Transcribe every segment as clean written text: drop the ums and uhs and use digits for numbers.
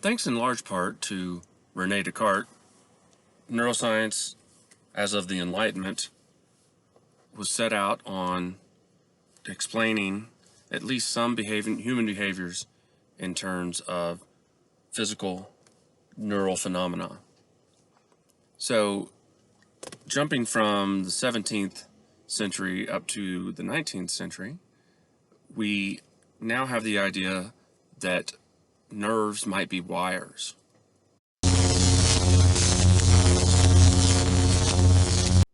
Thanks in large part to Rene Descartes, neuroscience, as of the Enlightenment, was set out on explaining at least some human behaviors in terms of physical neural phenomena. So, jumping from the 17th century up to the 19th century, we now have the idea that nerves might be wires.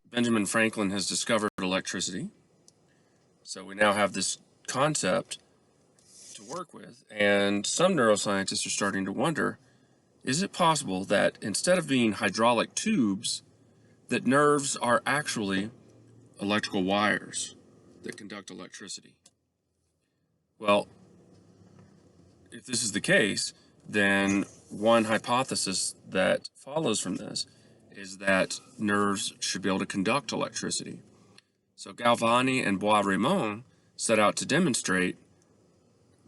Benjamin Franklin has discovered electricity, so we now have this concept to work with, and some neuroscientists are starting to wonder, is it possible that instead of being hydraulic tubes, that nerves are actually electrical wires that conduct electricity? Well, if this is the case, then one hypothesis that follows from this is that nerves should be able to conduct electricity. So Galvani and Bois-Reymond set out to demonstrate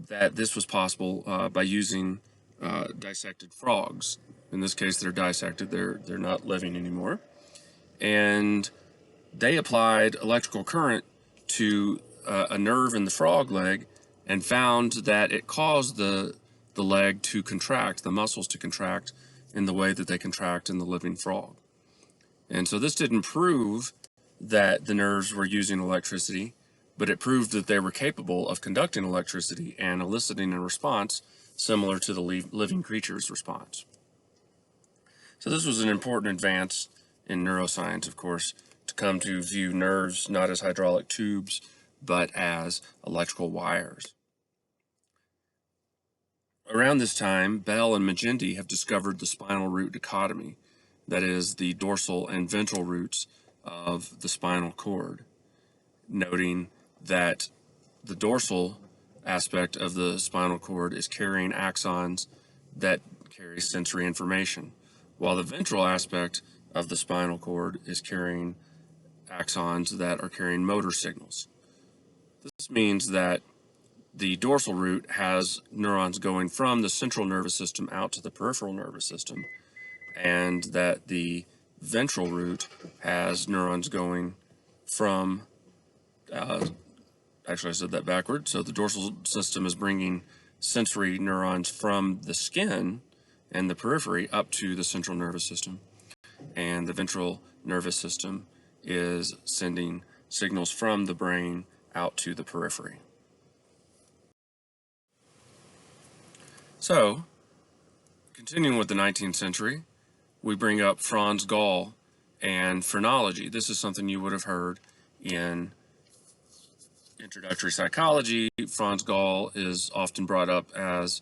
that this was possible by using dissected frogs. In this case, they're dissected, they're not living anymore. And they applied electrical current to a nerve in the frog leg and found that it caused the leg to contract, the muscles to contract in the way that they contract in the living frog. And so this didn't prove that the nerves were using electricity, but it proved that they were capable of conducting electricity and eliciting a response similar to the living creature's response. So this was an important advance in neuroscience, of course, to come to view nerves not as hydraulic tubes, but as electrical wires. Around this time, Bell and Magendie have discovered the spinal root dichotomy, that is, the dorsal and ventral roots of the spinal cord, noting that the dorsal aspect of the spinal cord is carrying axons that carry sensory information, while the ventral aspect of the spinal cord is carrying axons that are carrying motor signals. This means that the dorsal root has neurons going from the central nervous system out to the peripheral nervous system, and that the ventral root has neurons going from, actually I said that backwards, so the dorsal system is bringing sensory neurons from the skin and the periphery up to the central nervous system, and the ventral nervous system is sending signals from the brain out to the periphery. So, continuing with the 19th century, we bring up Franz Gall and phrenology. This is something you would have heard in introductory psychology. Franz Gall is often brought up as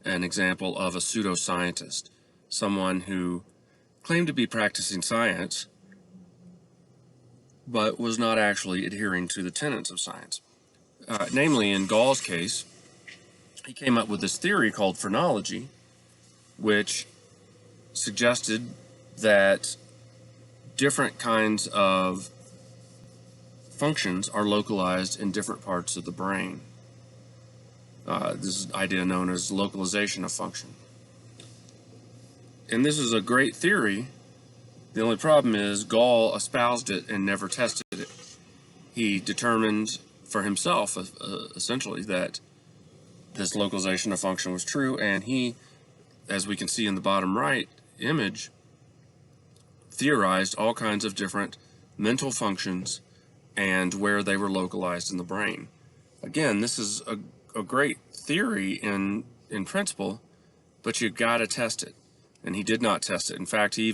an example of a pseudoscientist, someone who claimed to be practicing science, but was not actually adhering to the tenets of science. Namely, in Gall's case, he came up with this theory called phrenology, which suggested that different kinds of functions are localized in different parts of the brain. This is an idea known as localization of function. And this is a great theory. The only problem is Gall espoused it and never tested it. He determined for himself, essentially, that this localization of function was true, and he, as we can see in the bottom right image, theorized all kinds of different mental functions and where they were localized in the brain. Again, this is a great theory in principle, but you've got to test it, and he did not test it. In fact, he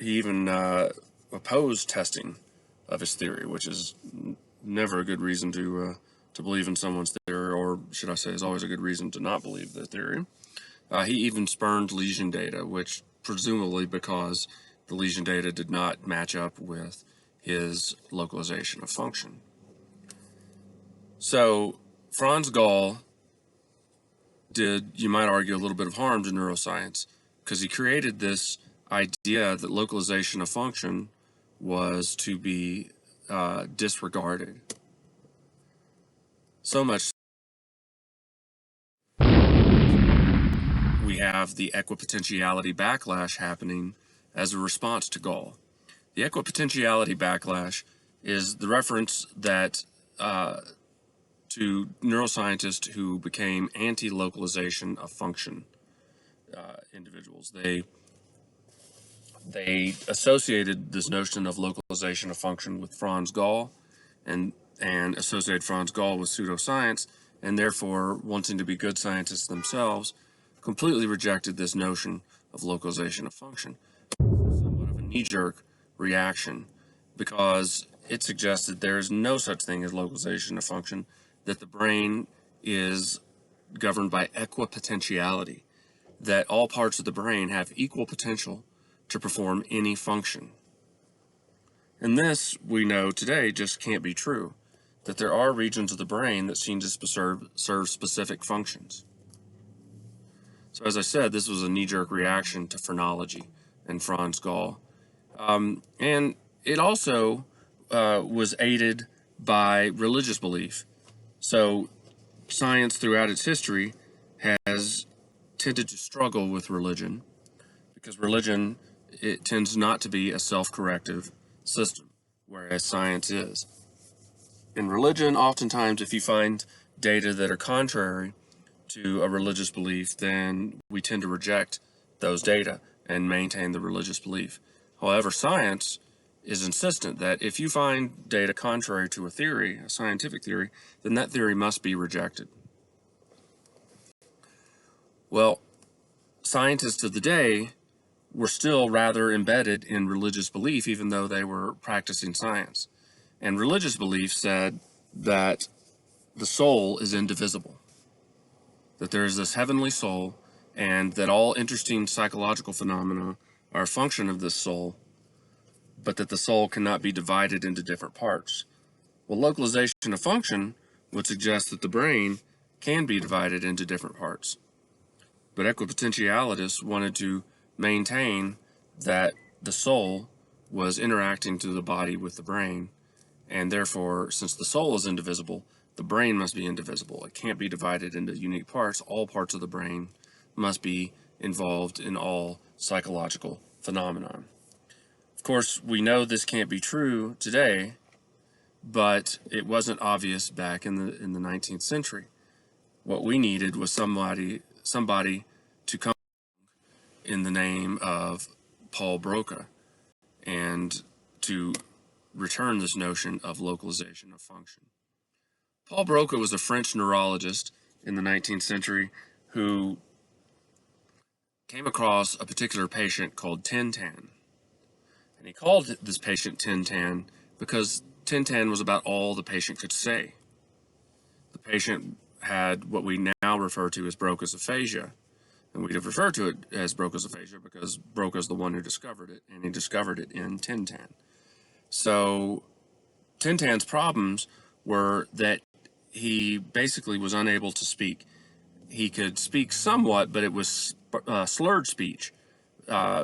even opposed testing of his theory, which is never a good reason to believe in someone's theory, or should I say, is always a good reason to not believe their theory. He even spurned lesion data, which presumably because the lesion data did not match up with his localization of function. So Franz Gall did, you might argue, a little bit of harm to neuroscience, because he created this idea that localization of function was to be disregarded. So much we have the equipotentiality backlash happening as a response to Gall. The equipotentiality backlash is the reference that to neuroscientists who became anti-localization of function individuals. They associated this notion of localization of function with Franz Gall and associated Franz Gall with pseudoscience, and therefore, wanting to be good scientists themselves, completely rejected this notion of localization of function. Somewhat of a knee-jerk reaction, because it suggested there is no such thing as localization of function, that the brain is governed by equipotentiality, that all parts of the brain have equal potential to perform any function. And this, we know today, just can't be true, that there are regions of the brain that seem to serve specific functions. So as I said, this was a knee-jerk reaction to phrenology and Franz Gall. And it also was aided by religious belief. So science throughout its history has tended to struggle with religion, because religion, it tends not to be a self-corrective system, whereas science is. In religion, oftentimes, if you find data that are contrary to a religious belief, then we tend to reject those data and maintain the religious belief. However, science is insistent that if you find data contrary to a theory, a scientific theory, then that theory must be rejected. Well, scientists of the day were still rather embedded in religious belief, even though they were practicing science. And religious belief said that the soul is indivisible, that there is this heavenly soul, and that all interesting psychological phenomena are a function of this soul, but that the soul cannot be divided into different parts. Well, localization of function would suggest that the brain can be divided into different parts. But equipotentialists wanted to maintain that the soul was interacting to the body with the brain, and therefore, since the soul is indivisible, the brain must be indivisible. It can't be divided into unique parts. All parts of the brain must be involved in all psychological phenomenon. Of course, we know this can't be true today, but it wasn't obvious back in the 19th century. What we needed was somebody to come in the name of Paul Broca and to return this notion of localization of function. Paul Broca was a French neurologist in the 19th century who came across a particular patient called Tintan. And he called this patient Tintan because Tintan was about all the patient could say. The patient had what we now refer to as Broca's aphasia. And we'd have referred to it as Broca's aphasia because Broca's the one who discovered it, and he discovered it in Tintan. So Tintan's problems were that he basically was unable to speak. He could speak somewhat, but it was slurred speech.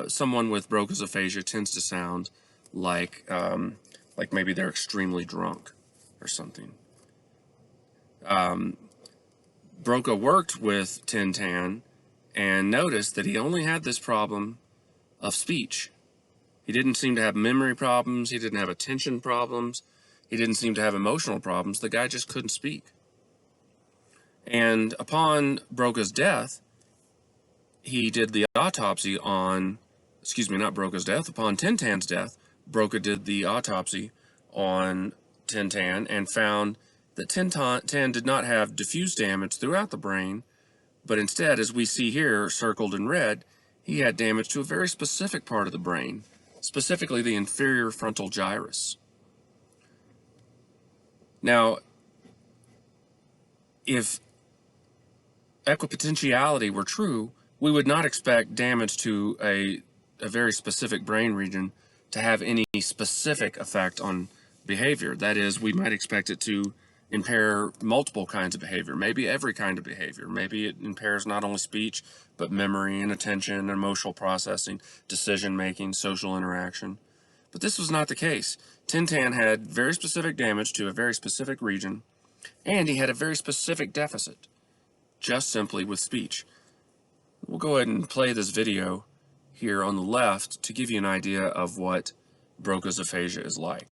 Someone with Broca's aphasia tends to sound like maybe they're extremely drunk or something. Broca worked with Tintan and noticed that he only had this problem of speech. He didn't seem to have memory problems. He didn't have attention problems. He didn't seem to have emotional problems. The guy just couldn't speak. And upon Broca's death, he did the autopsy on, not Broca's death, upon Tintan's death, Broca did the autopsy on Tintan and found that Tintan did not have diffuse damage throughout the brain, but instead, as we see here circled in red, he had damage to a very specific part of the brain, specifically the inferior frontal gyrus. Now, if equipotentiality were true, we would not expect damage to a very specific brain region to have any specific effect on behavior. That is, we might expect it to impair multiple kinds of behavior, maybe every kind of behavior. Maybe it impairs not only speech, but memory and attention and emotional processing, decision-making, social interaction. But this was not the case. Tintan had very specific damage to a very specific region, and he had a very specific deficit, just simply with speech. we'll go ahead and play this video here on the left to give you an idea of what Broca's aphasia is like.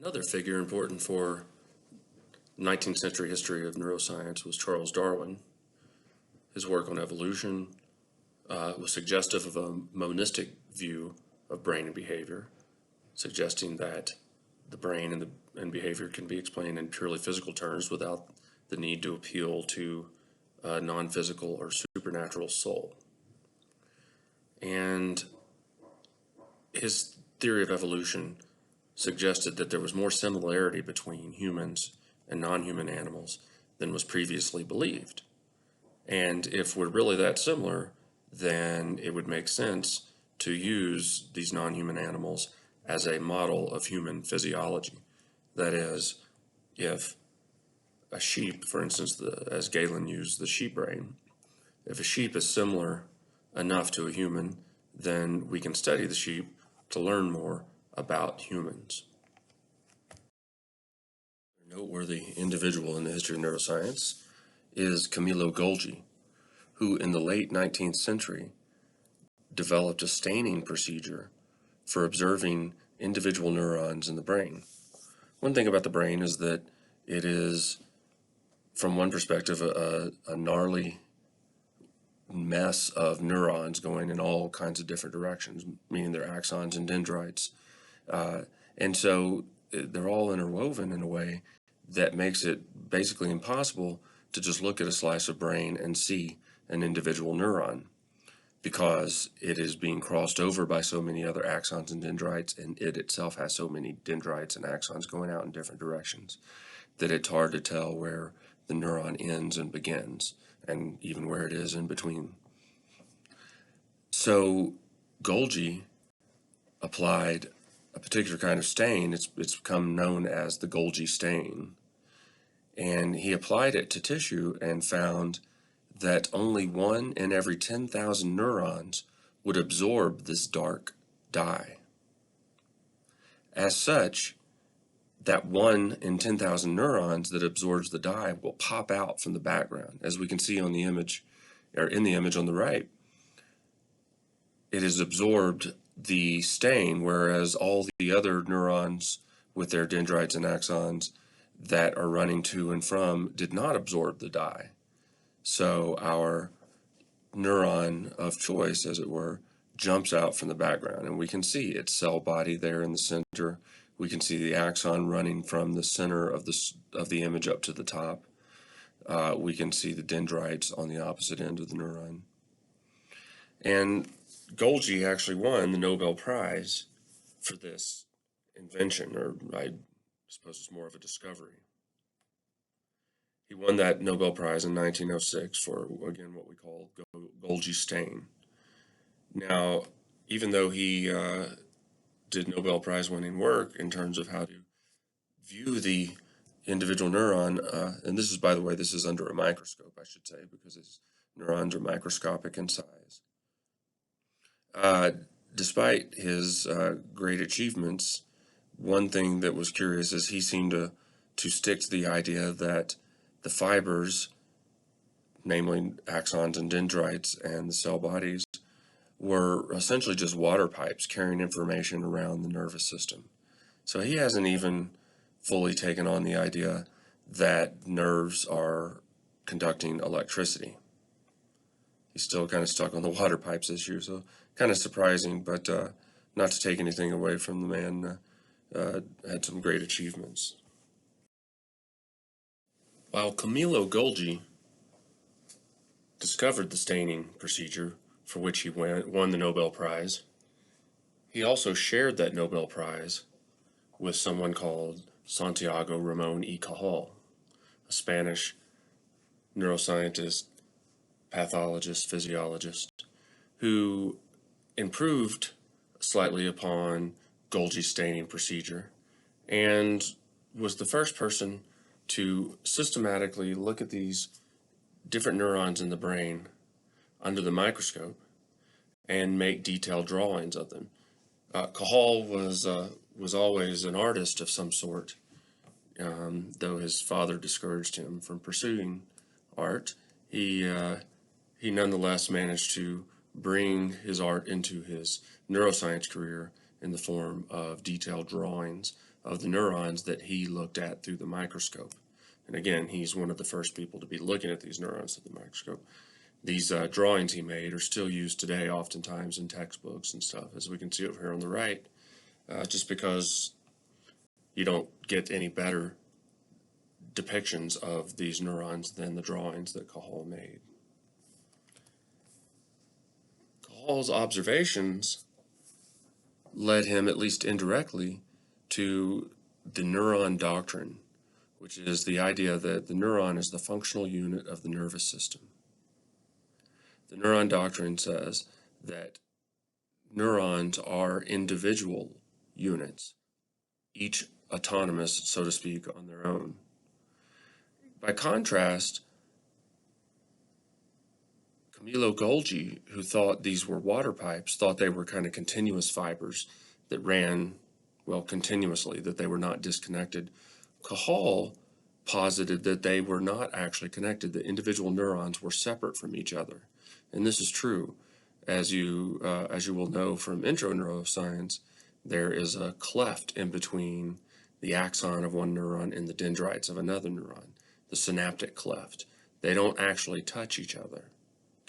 Another figure important for 19th century history of neuroscience was Charles Darwin. His work on evolution was suggestive of a monistic view of brain and behavior, suggesting that the brain and behavior can be explained in purely physical terms without the need to appeal to a non-physical or supernatural soul. And his theory of evolution suggested that there was more similarity between humans and non-human animals than was previously believed. And if we're really that similar, then it would make sense to use these non-human animals as a model of human physiology. That is, if a sheep, for instance, as Galen used the sheep brain, if a sheep is similar enough to a human, then we can study the sheep to learn more about humans. A noteworthy individual in the history of neuroscience is Camillo Golgi, who in the late 19th century developed a staining procedure for observing individual neurons in the brain. One thing about the brain is that it is, from one perspective, a gnarly mess of neurons going in all kinds of different directions, meaning they're axons and dendrites. And so they're all interwoven in a way that makes it basically impossible to just look at a slice of brain and see an individual neuron, because it is being crossed over by so many other axons and dendrites, and it itself has so many dendrites and axons going out in different directions that it's hard to tell where the neuron ends and begins, and even where it is in between. So Golgi applied a particular kind of stain. It's become known as the Golgi stain. And he applied it to tissue and found that only 1 in every 10,000 neurons would absorb this dark dye. As such, that 1 in 10,000 neurons that absorbs the dye will pop out from the background, as we can see on the image, or in the image on the right. It has absorbed the stain, whereas all the other neurons with their dendrites and axons that are running to and from did not absorb the dye. So our neuron of choice, as it were, jumps out from the background, and we can see its cell body there in the center. We can see the axon running from the center of the image up to the top. We can see the dendrites on the opposite end of the neuron. And Golgi actually won the Nobel Prize for this invention, or I suppose it's more of a discovery. He won that Nobel Prize in 1906 for, again, what we call Golgi stain. Now, even though he did Nobel Prize winning work in terms of how to view the individual neuron, and this is, by the way, this is under a microscope, I should say, because his neurons are microscopic in size. Despite his great achievements, one thing that was curious is he seemed to stick to the idea that the fibers, namely axons and dendrites and the cell bodies, were essentially just water pipes carrying information around the nervous system. So he hasn't even fully taken on the idea that nerves are conducting electricity. He's still kind of stuck on the water pipes issue, so kind of surprising, but not to take anything away from the man, had some great achievements. While Camillo Golgi discovered the staining procedure for which he won the Nobel Prize, he also shared that Nobel Prize with someone called Santiago Ramon y Cajal, a Spanish neuroscientist, pathologist, physiologist, who improved slightly upon Golgi's staining procedure and was the first person to systematically look at these different neurons in the brain under the microscope and make detailed drawings of them. Cajal was always an artist of some sort, though his father discouraged him from pursuing art. He nonetheless managed to bring his art into his neuroscience career in the form of detailed drawings of the neurons that he looked at through the microscope. And again, he's one of the first people to be looking at these neurons through the microscope. These drawings he made are still used today, oftentimes in textbooks and stuff, as we can see over here on the right, just because you don't get any better depictions of these neurons than the drawings that Cajal made. Cajal's observations led him, at least indirectly, to the neuron doctrine, which is the idea that the neuron is the functional unit of the nervous system. The neuron doctrine says that neurons are individual units, each autonomous, so to speak, on their own. By contrast, Camillo Golgi, who thought these were water pipes, thought they were kind of continuous fibers that ran, well, continuously, that they were not disconnected. Cajal posited that they were not actually connected, that individual neurons were separate from each other. And this is true. As you will know from intro neuroscience, there is a cleft in between the axon of one neuron and the dendrites of another neuron, the synaptic cleft. They don't actually touch each other.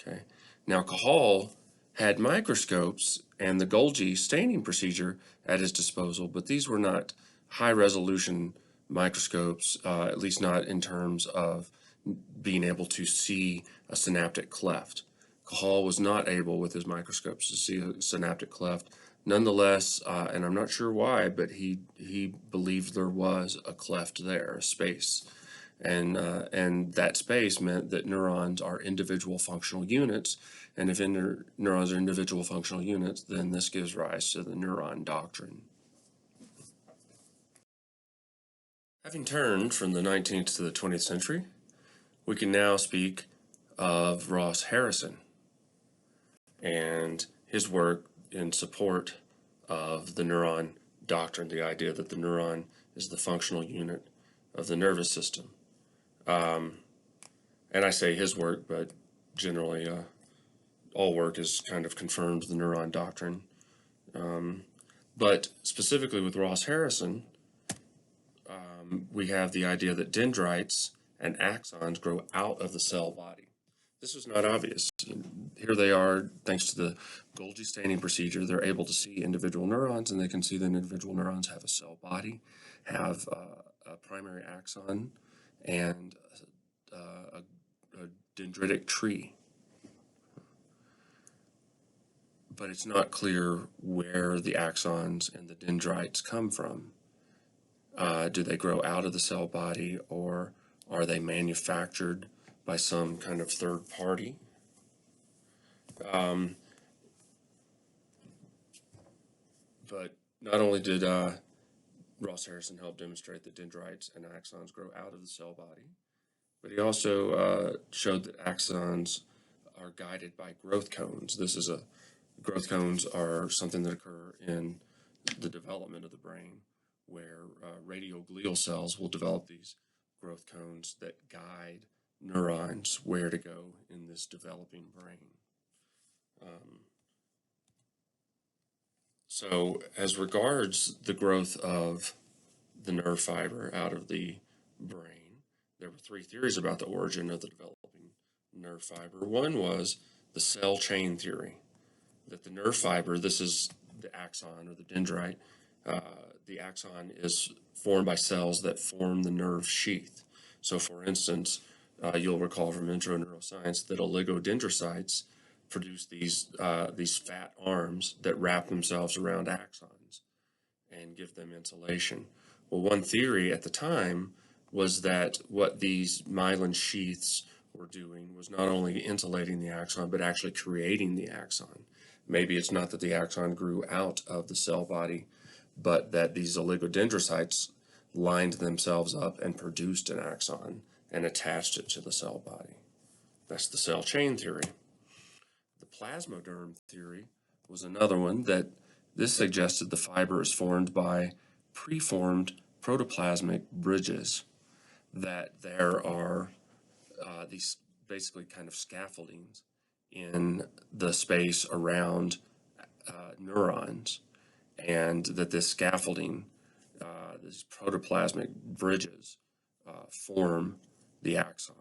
Okay. Now, Cajal had microscopes and the Golgi staining procedure at his disposal, but these were not high-resolution microscopes, at least not in terms of being able to see a synaptic cleft. Cajal was not able with his microscopes to see a synaptic cleft. Nonetheless, and I'm not sure why, but he believed there was a cleft there, a space. And that space meant that neurons are individual functional units, and if neurons are individual functional units, then this gives rise to the neuron doctrine. Having turned from the 19th to the 20th century, we can now speak of Ross Harrison and his work in support of the neuron doctrine, the idea that the neuron is the functional unit of the nervous system. And I say his work, but generally all work is kind of confirmed the neuron doctrine. But specifically with Ross Harrison, we have the idea that dendrites and axons grow out of the cell body. This was not obvious. Here they are, thanks to the Golgi staining procedure, they're able to see individual neurons, and they can see that individual neurons have a cell body, have a primary axon, and a dendritic tree. But it's not clear where the axons and the dendrites come from. Do they grow out of the cell body, or are they manufactured by some kind of third party? But not only did Ross Harrison help demonstrate that dendrites and axons grow out of the cell body, but he also showed that axons are guided by growth cones. Growth cones are something that occur in the development of the brain, where radioglial cells will develop these growth cones that guide neurons where to go in this developing brain. So as regards the growth of the nerve fiber out of the brain, there were three theories about the origin of the developing nerve fiber. One was the cell chain theory, that the nerve fiber, this is the axon or the dendrite, uh, the axon is formed by cells that form the nerve sheath. So for instance, you'll recall from intro neuroscience that oligodendrocytes produce these fat arms that wrap themselves around axons and give them insulation. Well, one theory at the time was that what these myelin sheaths were doing was not only insulating the axon, but actually creating the axon. Maybe it's not that the axon grew out of the cell body, but that these oligodendrocytes lined themselves up and produced an axon and attached it to the cell body. That's the cell chain theory. The plasmoderm theory was another one that this suggested the fiber is formed by preformed protoplasmic bridges, that there are these basically kind of scaffoldings in the space around neurons, and that this scaffolding, these protoplasmic bridges, form the axon.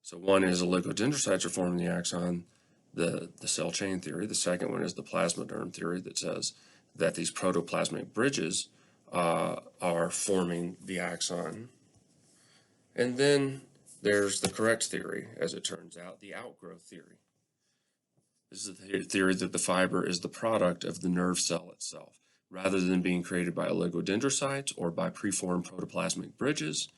So one is oligodendrocytes are forming the axon, the cell chain theory. The second one is the plasmoderm theory that says that these protoplasmic bridges are forming the axon. And then there's the correct theory, as it turns out, the outgrowth theory. This is the theory that the fiber is the product of the nerve cell itself. Rather than being created by oligodendrocytes or by preformed protoplasmic bridges,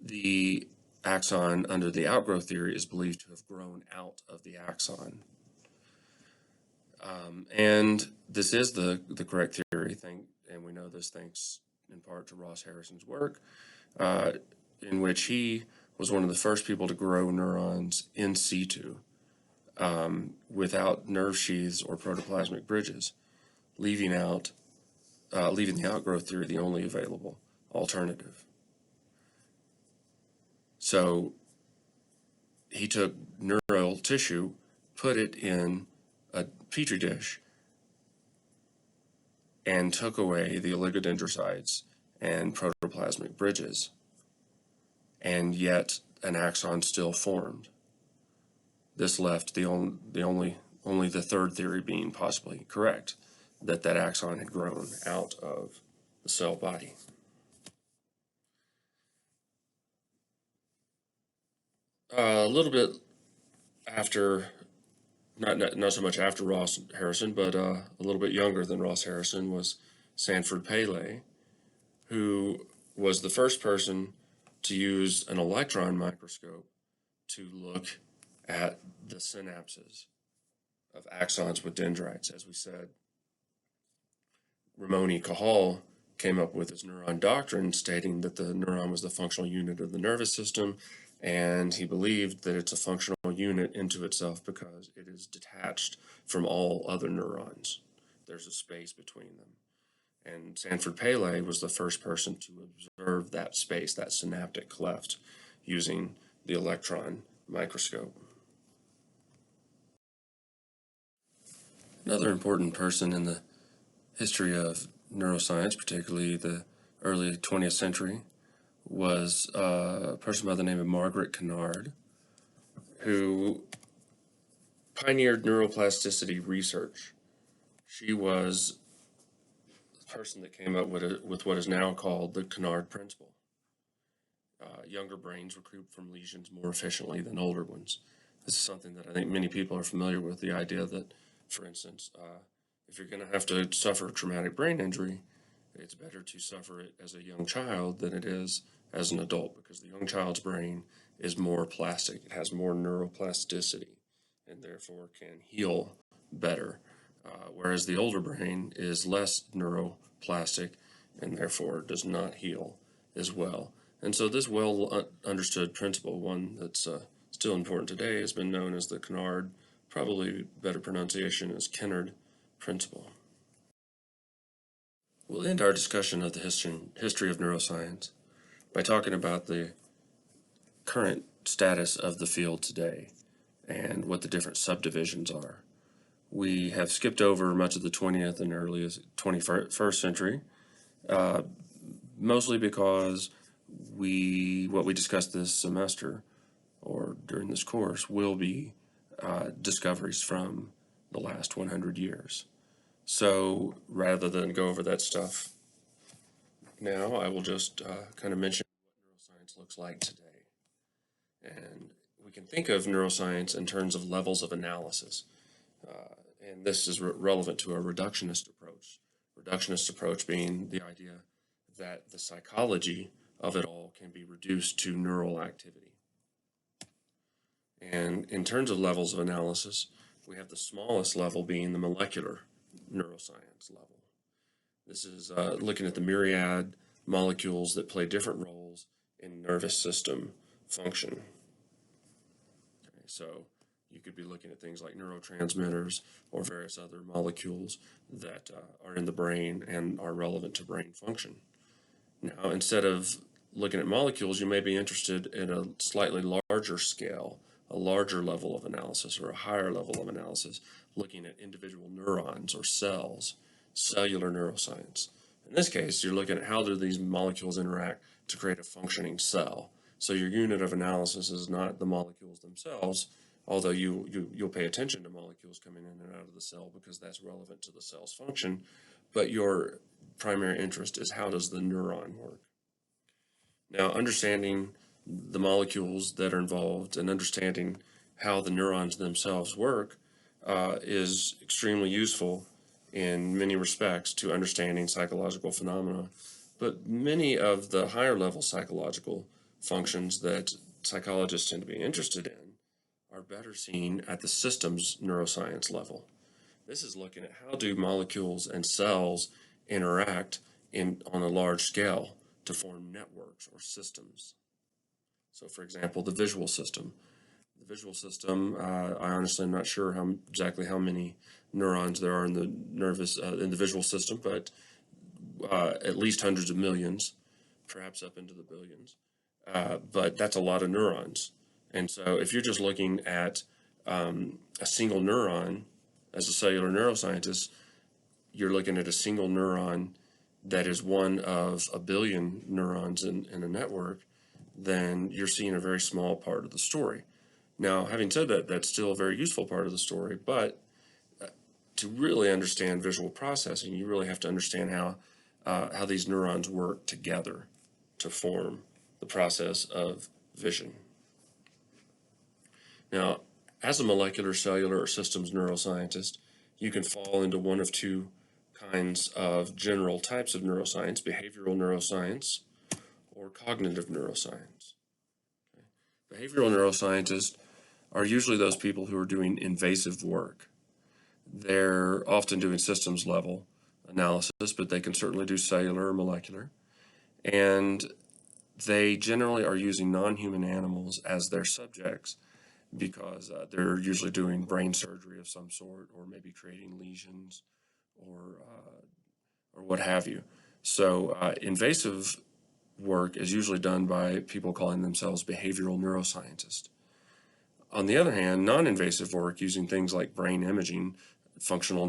the axon under the outgrowth theory is believed to have grown out of the axon. And this is the correct theory, and we know this thanks in part to Ross Harrison's work, in which he was one of the first people to grow neurons in situ, without nerve sheaths or protoplasmic bridges, leaving the outgrowth theory the only available alternative. So he took neural tissue, put it in a petri dish, and took away the oligodendrocytes and protoplasmic bridges, and yet an axon still formed. This left only the third theory being possibly correct, that axon had grown out of the cell body. A little bit after, not so much after Ross Harrison, but a little bit younger than Ross Harrison was Sanford Pele, who was the first person to use an electron microscope to look at the synapses of axons with dendrites. As we said, Ramon E. Cajal came up with his neuron doctrine, stating that the neuron was the functional unit of the nervous system, and he believed that it's a functional unit into itself because it is detached from all other neurons. There's a space between them. And Sanford Pele was the first person to observe that space, that synaptic cleft, using the electron microscope. Another important person in the history of neuroscience, particularly the early 20th century, was a person by the name of Margaret Kennard, who pioneered neuroplasticity research. She was the person that came up with what is now called the Kennard principle. Younger brains recruit from lesions more efficiently than older ones. This is something that I think many people are familiar with, the idea that, for instance, if you're going to have to suffer a traumatic brain injury, it's better to suffer it as a young child than it is as an adult, because the young child's brain is more plastic. It has more neuroplasticity and therefore can heal better, whereas the older brain is less neuroplastic and therefore does not heal as well. And so this well understood principle, one that's still important today, has been known as the Kennard, probably better pronunciation is Kennard principle. We'll end our discussion of the history of neuroscience by talking about the current status of the field today and what the different subdivisions are. We have skipped over much of the 20th and earliest 21st century, mostly because what we discussed this semester or during this course will be discoveries from the last 100 years. So rather than go over that stuff now, I will just kind of mention what neuroscience looks like today. And we can think of neuroscience in terms of levels of analysis. And this is relevant to a reductionist approach. Reductionist approach being the idea that the psychology of it all can be reduced to neural activity. And in terms of levels of analysis, we have the smallest level being the molecular neuroscience level. This is looking at the myriad molecules that play different roles in nervous system function. Okay, so you could be looking at things like neurotransmitters or various other molecules that are in the brain and are relevant to brain function. Now, instead of looking at molecules, you may be interested in a slightly larger scale, a larger level of analysis or a higher level of analysis, looking at individual neurons or cells, cellular neuroscience. In this case, you're looking at how do these molecules interact to create a functioning cell. So your unit of analysis is not the molecules themselves, although you'll pay attention to molecules coming in and out of the cell because that's relevant to the cell's function, but your primary interest is how does the neuron work. Now, understanding the molecules that are involved and understanding how the neurons themselves work is extremely useful in many respects to understanding psychological phenomena. But many of the higher level psychological functions that psychologists tend to be interested in are better seen at the systems neuroscience level. This is looking at how do molecules and cells interact on a large scale to form networks or systems. So, for example, the visual system. The visual system, I honestly am not sure exactly how many neurons there are in the in the visual system, but at least hundreds of millions, perhaps up into the billions. But that's a lot of neurons. And so if you're just looking at a single neuron as a cellular neuroscientist, you're looking at a single neuron that is one of a billion neurons in a network, then you're seeing a very small part of the story. Now, having said that, that's still a very useful part of the story, but to really understand visual processing, you really have to understand how these neurons work together to form the process of vision. Now, as a molecular, cellular, or systems neuroscientist, you can fall into one of two kinds of general types of neuroscience: behavioral neuroscience or cognitive neuroscience. Okay. Behavioral neuroscientists are usually those people who are doing invasive work. They're often doing systems level analysis, but they can certainly do cellular or molecular. And they generally are using non-human animals as their subjects because they're usually doing brain surgery of some sort, or maybe creating lesions, or what have you. So invasive work is usually done by people calling themselves behavioral neuroscientists. On the other hand, non-invasive work using things like brain imaging, functional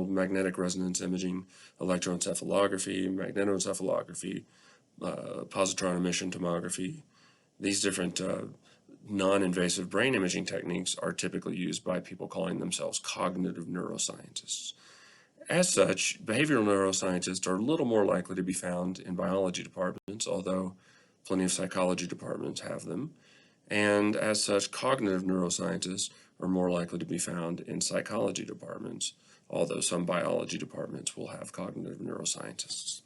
magnetic resonance imaging, electroencephalography, magnetoencephalography, positron emission tomography, these different non-invasive brain imaging techniques are typically used by people calling themselves cognitive neuroscientists. As such, behavioral neuroscientists are a little more likely to be found in biology departments, although plenty of psychology departments have them. And as such, cognitive neuroscientists are more likely to be found in psychology departments, although some biology departments will have cognitive neuroscientists.